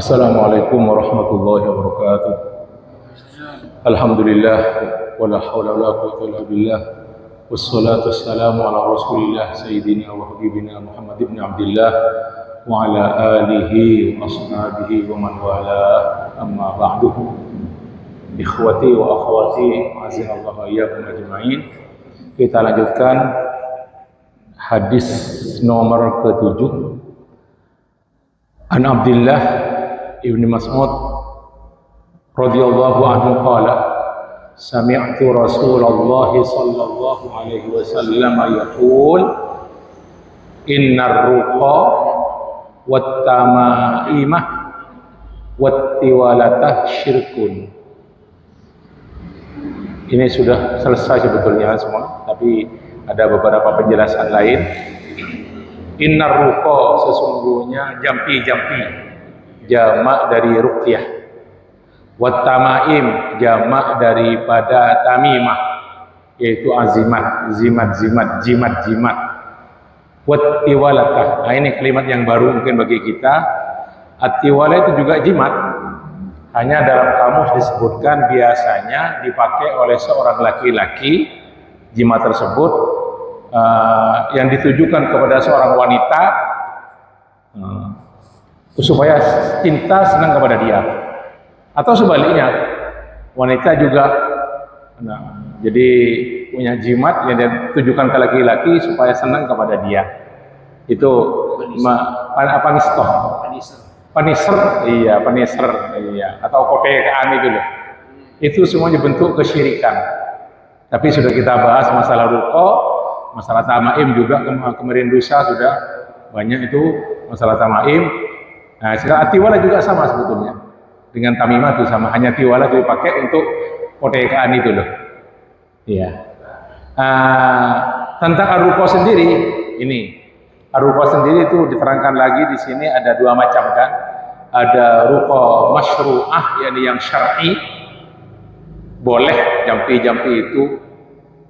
Assalamualaikum warahmatullahi wabarakatuh. Alhamdulillah wala haula wala quwwata illa billah. Wassalatu wassalamu ala Rasulillah sayyidina wa habibina Muhammad ibn Abdullah wa ala alihi wa ashabihi wa man wala, amma ba'du. Ikhwati wa akhwati, azinallahu wa iyyakum ajma'in. Kita lanjutkan hadis nomor ke-7. An Abdullah Ibnu Mas'ud radhiyallahu anhu qala sami'tu Rasulullah sallallahu alaihi wasallam yaqul innar ruqa wat tamaimah wat tiwalata syirkun. Ini sudah selesai sebetulnya semua, tapi ada beberapa penjelasan lain. Innar ruqa, sesungguhnya jampi-jampi, jamak dari ruqyah. Wat tamaim, jamak daripada tamimah, yaitu azimat, jimat. Wat tiwalatah, nah ini kalimat yang baru mungkin bagi kita. At-tiwala itu juga jimat, hanya dalam kamus disebutkan biasanya dipakai oleh seorang laki-laki. Jimat tersebut yang ditujukan kepada seorang wanita supaya cinta senang kepada dia, atau sebaliknya wanita juga jadi punya jimat yang ditujukan ke laki-laki supaya senang kepada dia. Itu paniser, iya, atau kotekaan itu loh. Itu semuanya bentuk kesyirikan. Tapi sudah kita bahas masalah ruqa, masalah tamaim juga kemarin lusa sudah banyak itu masalah tamaim. Nah, sekarang tiwala juga sama sebetulnya dengan tamimah itu sama, hanya tiwala itu dipakai untuk kotekaan itu loh. Iya. Tentang ar-ruqa sendiri, ini ar-ruqa sendiri itu diterangkan lagi di sini ada dua macam kan. Ada ruqa masyru'ah, yakni yang syar'i, boleh jampi-jampi itu.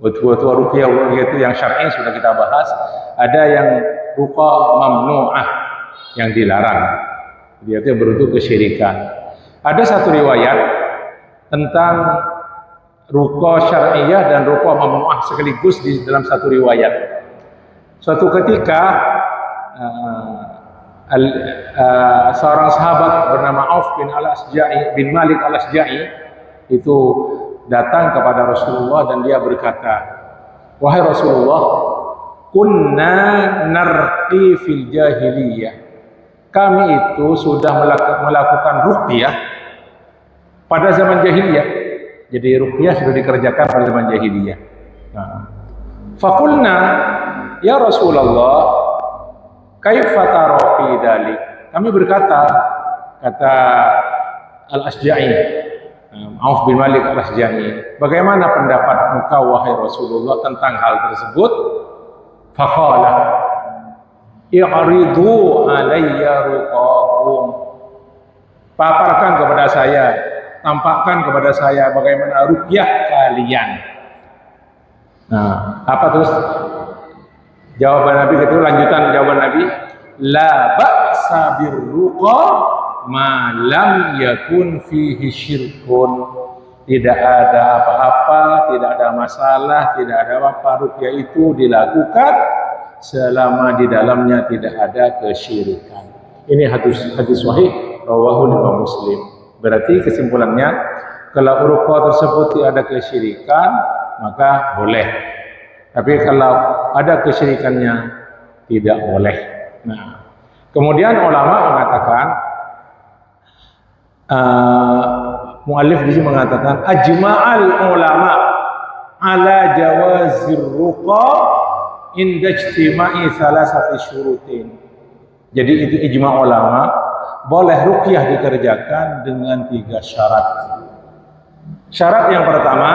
Betul-betul ruqyah itu yang syar'i sudah kita bahas. Ada yang ruqa mamnu'ah, yang dilarang. Dia itu berbentuk kesyirikan. Ada satu riwayat tentang ruqa syar'iyah dan ruqa mamnu'ah sekaligus di dalam satu riwayat. Suatu ketika seorang sahabat bernama Auf bin Malik al-Asja'i itu datang kepada Rasulullah dan dia berkata, wahai Rasulullah, kunna narqi fil jahiliyah, kami itu sudah melakukan ruqyah pada zaman jahiliyah. Jadi ruqyah sudah dikerjakan pada zaman jahiliyah. Faqulna ya Rasulullah, kaifa tara fi dzalik? Kami berkata, kata Al-Asja'i, Auf bin Malik al-Asja'i, bagaimana pendapat engkau wahai Rasulullah tentang hal tersebut? Faqala i'ridu alayya ruqakum, paparkan kepada saya, tampakkan kepada saya bagaimana ruqyah kalian. Nah, apa terus jawaban Nabi itu, lanjutan jawaban Nabi, la ba'sa birruqa ma lam yakun fihi syirkun. Tidak ada apa-apa, tidak ada masalah, tidak ada apa, ruqyah itu dilakukan selama di dalamnya tidak ada kesyirikan. Ini hadis sahih rawahu Imam Muslim. Berarti kesimpulannya, kalau ruqyah tersebut tidak ada kesyirikan maka boleh. Tapi kalau ada kesyirikannya tidak boleh. Nah, kemudian ulama mengatakan, muallif di sini mengatakan ajma'al ulama ala jawazir ruqa inda ijtima'i salasati syurutin. Jadi itu ijma' ulama, boleh ruqyah dikerjakan dengan 3 syarat. Syarat yang pertama,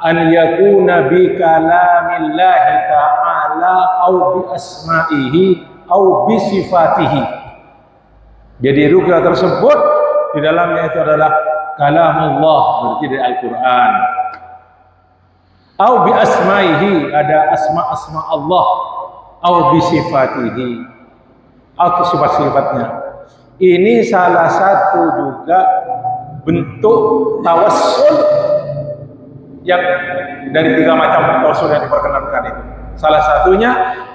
an yakuna bi kalamillahi ta'ala au bi asma'ihi au bi sifatihi. Jadi ruqyah tersebut di dalamnya itu adalah kalamullah, berarti dari Al-Quran. Au bi asma'ihi, ada asma-asma Allah. Au bi sifatihi, atau sifat-sifatnya. Ini salah satu juga bentuk tawassul yang dari 3 macam tawassul yang diperkenankan itu. Salah satunya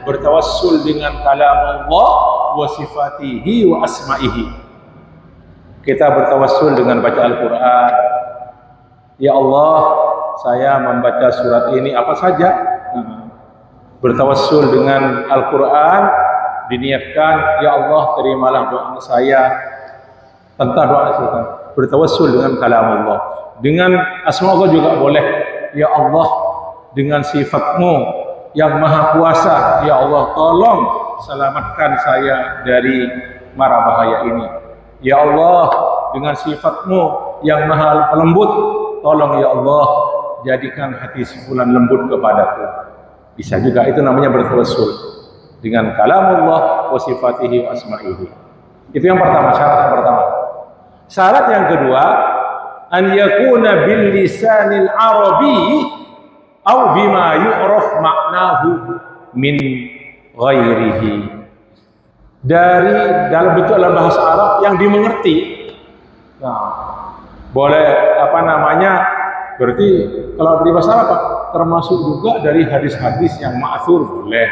bertawassul dengan kalam Allah wa sifatihi wa asma'ihi. Kita bertawassul dengan baca Al-Quran. Ya Allah, saya membaca surat ini apa saja. Bertawassul dengan Al-Quran, diniatkan, ya Allah terimalah doa saya tentang doa Sultan. Bertawassul dengan kalam Allah. Dengan asma Allah juga boleh. Ya Allah, dengan sifatmu yang maha kuasa, ya Allah tolong selamatkan saya dari mara bahaya ini. Ya Allah, dengan sifatmu yang maha lembut, tolong ya Allah jadikan hati si fulan lembut kepadaku. Bisa juga, itu namanya bertawassul dengan kalamullah wa sifatihi wa asma'ihi. Itu yang pertama, syarat yang pertama. Syarat yang kedua, an yakuna bil lisanil arabi au bima yu'raf maknahu min ghairihi. Dari dalam bentuk dalam bahasa Arab yang dimengerti. Nah, boleh apa namanya? Berarti kalau di bahasa Arab termasuk juga dari hadis-hadis yang ma'thur, boleh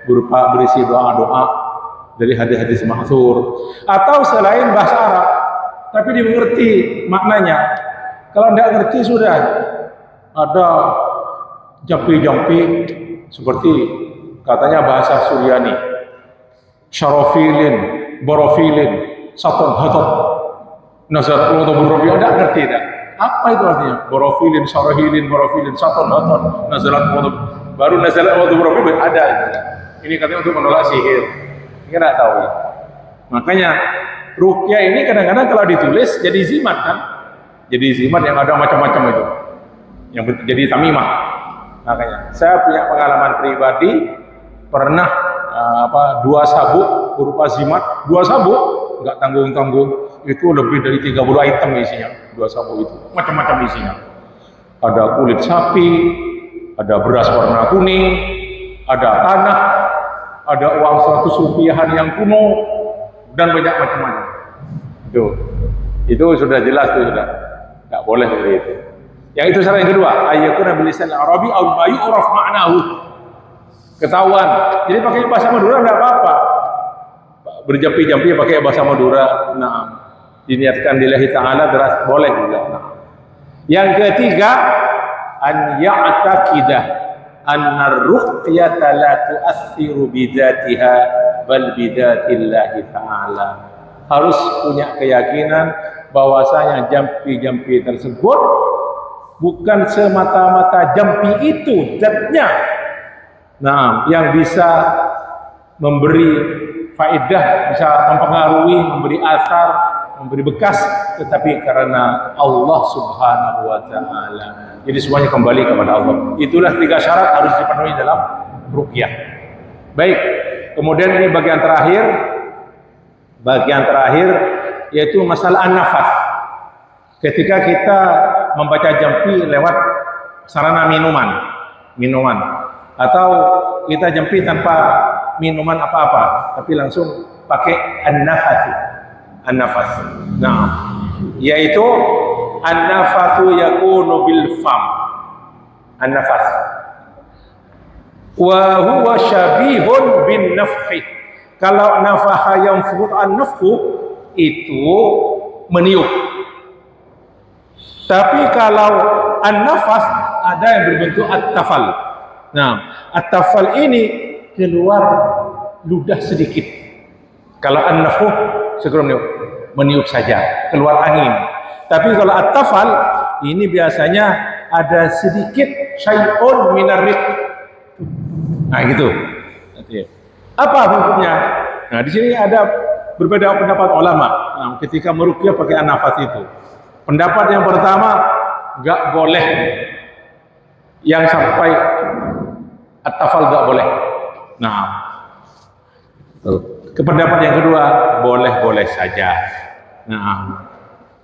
berupa berisi doa-doa dari hadis-hadis ma'thur, atau selain bahasa Arab tapi dimengerti maknanya. Kalau tidak ngerti sudah ada jampi-jampi seperti katanya bahasa Suryani, syarofilin, borofilin, satun, hatot, nazar, atau borofi, ada ngerti tak? Apa itu artinya? Borofilin, syarofilin, borofilin, satun, hatot, nazarat, baru nazarat, borofi ada itu. Ini katanya untuk menolak sihir. Ini tidak tahu. Makanya ruqyah ini kadang-kadang kalau ditulis jadi zimat kan? Jadi zimat yang ada macam-macam itu. Yang jadi tamimah. Makanya saya punya pengalaman pribadi, pernah 2 sabuk berupa zimat, 2 sabuk nggak tanggung-tanggung, itu lebih dari 30 item isinya. 2 sabuk itu macam-macam isinya. Ada kulit sapi, ada beras warna kuning, ada tanah, ada uang 100 rupiahan yang kuno, dan banyak macam-macam. Itu sudah jelas, itu sudah nggak boleh seperti itu. Yang itu syarat yang kedua, ayyakuna bilisan arabi aw yu'raf ma'nahu. Ketahuan. Jadi pakai bahasa Madura enggak apa-apa. Berjampi-jampi pakai bahasa Madura. Nah, diniatkan lillahi ta'ala deras boleh juga. Nah. Yang ketiga, an ya'taqidah anna ar-ruqyata la tu'athiru bidzatiha bal bidzatillahi ta'ala. Harus punya keyakinan bahwasanya jampi-jampi tersebut bukan semata-mata jampi itu zatnya, nah, yang bisa memberi faedah, bisa mempengaruhi, memberi asar, memberi bekas, tetapi karena Allah Subhanahu wa Ta'ala. Jadi semuanya kembali kepada Allah. Itulah 3 syarat harus dipenuhi dalam ruqyah. Baik, kemudian ini bagian terakhir yaitu masalah an-nafas. Ketika kita membaca jampi lewat sarana minuman, atau kita jampi tanpa minuman apa-apa, tapi langsung pakai an-nafas. Nah, yaitu an-nafasu yakunu bil fam. An-nafas. Wa huwa syabihun bin nafhi. Kalau nafaha yang fut an-nafhu itu meniup. Tapi kalau an-nafas ada yang berbentuk at-tafal. Nah, at-tafal ini keluar ludah sedikit. Kalau an-nafhu segera meniup saja, keluar angin. Tapi kalau at-tafal ini biasanya ada sedikit syai'un minar riq. Nah, gitu. Apa hukumnya? Nah, di sini ada berbeda pendapat ulama. Nah, ketika meruqyah pakai an-nafas itu. Pendapat yang pertama, nggak boleh yang sampai at-tafal, nggak boleh. Nah, pendapat yang kedua, boleh-boleh saja. Nah,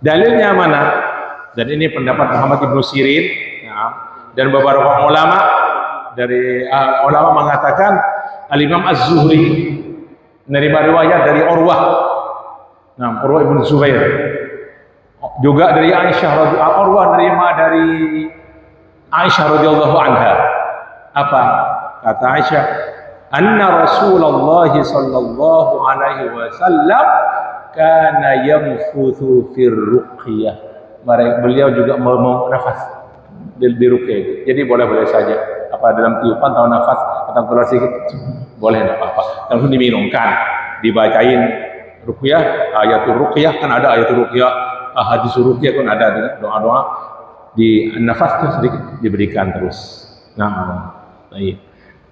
dalilnya mana? Dan ini pendapat Muhammad Ibn Sirin, dan beberapa ulama dari ulama mengatakan Al-Imam Az-Zuhri menerima riwayat dari Urwah Nah, Urwah ibn Zubair. Juga dari Aisyah radhiyallahu Urwah menerima dari Aisyah radhiyallahu anha. Apa? Kata Aisyah, anna Rasulullah sallallahu alaihi wasallam kana yamfuthu fir ruqyah. Beliau juga mau nafas di ruqyah itu. Jadi boleh-boleh saja. Apa dalam tiupan atau nafas atau keluar sedikit boleh, enggak apa-apa. Langsung diminumkan, dibacain ruqyah, ayatul ruqyah, kan ada ayatul ruqyah, hadis ruqyah kan ada doa-doa, di nafas itu sedikit diberikan terus. Nah, baik.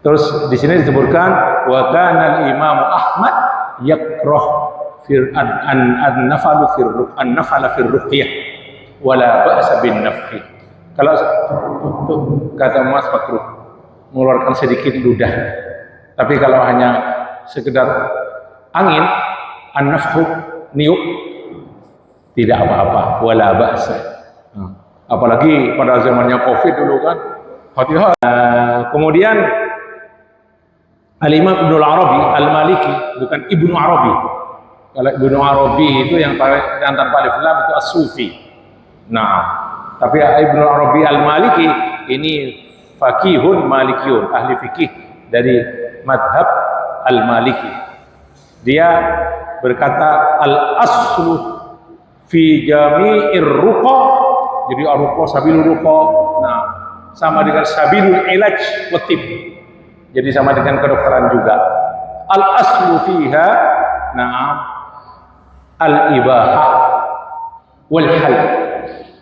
Terus di sini disebutkan wa kana al-Imam Ahmad yakrah an-nafala fir ruqyah wala ba'sa bin nafhi. Kalau kata Mas makruh mengeluarkan sedikit ludah. Tapi kalau hanya sekedar angin, an-nafhu, niup, tidak apa-apa, wala ba'sa. Apalagi pada zamannya Covid dulu kan, hati-hati. Kemudian Al-Imam Ibnu Arabi Al-Maliki, bukan Ibnu Arabi. Kalau Ibnu Arabi itu yang antara alif lam itu as-sufi. Nah, tapi Ibnu Arabi Al-Maliki ini faqihun malikiyun, ahli fikih dari madhab Al-Maliki. Dia berkata al-aslu fi jami'ir ruqa, jadi ar-ruqa sabilul ruqa, nah sama dengan sabilul ilaj wa tib, jadi sama dengan kedokteran juga. Al-aslu fiha na'am al-ibahah wal hal,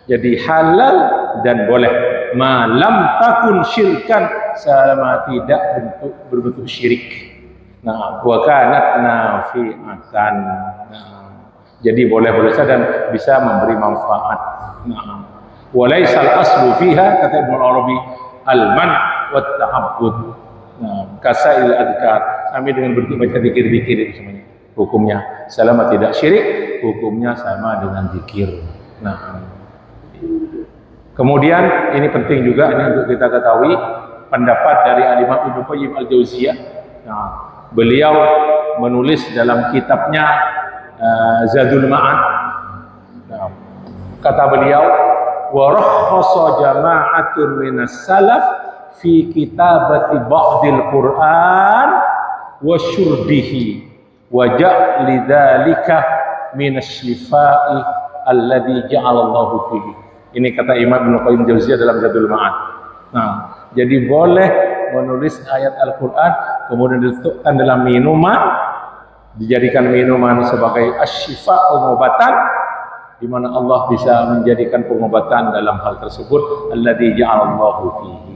jadi halal dan boleh, malam takun syirkan, selama tidak berbentuk syirik. Nah, wa kanat nafi'atan. Nah, jadi boleh-boleh saja dan bisa memberi manfaat. Nah, walaisal aslu fiha, kata Ibnu Arabi, al-man' wa ta'abbud. Nah, kasail adkar, kami dengan baca zikir-zikir itu semuanya. Hukumnya selama tidak syirik, hukumnya sama dengan zikir. Nah, kemudian ini penting juga ini untuk kita ketahui pendapat dari Al-Imam Ibnu Qayyim Al-Jauziyah. Nah, beliau menulis dalam kitabnya Zadul Ma'ad. Nah, kata beliau, wa rakhasa jama'atun minas salaf fi kitabati ba'dil Qur'an wa syurbihi wa ja'li dzalika minas syifaa'i alladzi ja'alallahu fihi. Ini kata Imam Ibnu Qayyim Jauziyah dalam Zadul Ma'ad. Nah, jadi boleh menulis ayat Al-Quran kemudian diletakkan dalam minuman, dijadikan minuman sebagai asyifa, pengobatan, di mana Allah bisa menjadikan pengobatan dalam hal tersebut, alladzi ja'alallahu fihi.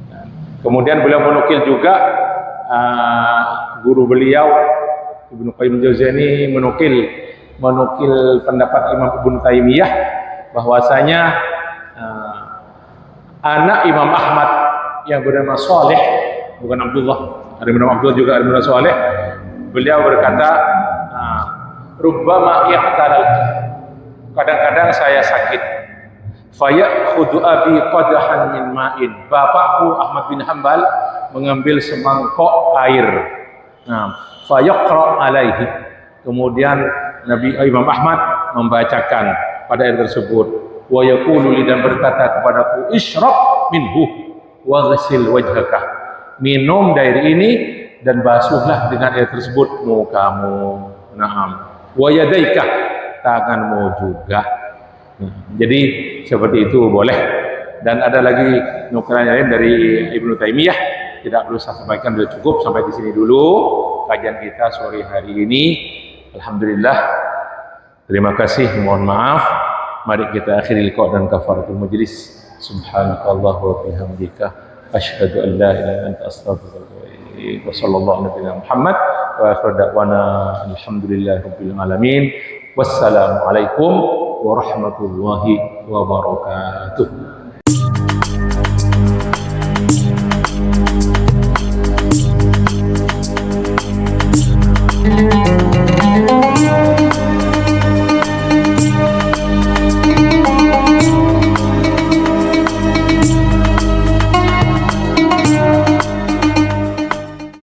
Nah, kemudian beliau menukil juga guru beliau Ibnu Qayyim Jauziyah ini menukil pendapat Imam Ibnu Taimiyah bahwasanya anak Imam Ahmad yang bernama Saleh, bukan Abdullah, ada bernama Abdullah juga ada bernama Saleh. Beliau berkata, rubbama yaqtalal, kadang-kadang saya sakit, fayakhudhu abi qadahan min ma'in, bapakku Ahmad bin Hanbal mengambil semangkok air, nah fayaqra alaihi, kemudian Imam Ahmad membacakan pada air tersebut, wa yaqulu li, dan berkata kepadaku, isyrab minhu wa ghasil wajhaka, minum dari ini dan basuhlah dengan air tersebut mukamu, na'am, wa yadaika, tanganmu juga. Nah, jadi seperti itu boleh. Dan ada lagi nukilan lain dari Ibnu Taimiyah, tidak perlu saya sampaikan, sudah cukup sampai di sini dulu kajian kita sore hari ini. Alhamdulillah, terima kasih, mohon maaf. Mari kita akhiri liqa dan kafaratul majlis. Subhanakallah wa bihamdika asyhadu an la ilaha illa anta astaghfiruka wa atubu ilaik. Wa sallallahu alaihi wa Muhammad wa akhiru da'wana alhamdulillahirabbil alamin. Wassalamu alaikum warahmatullahi wabarakatuh.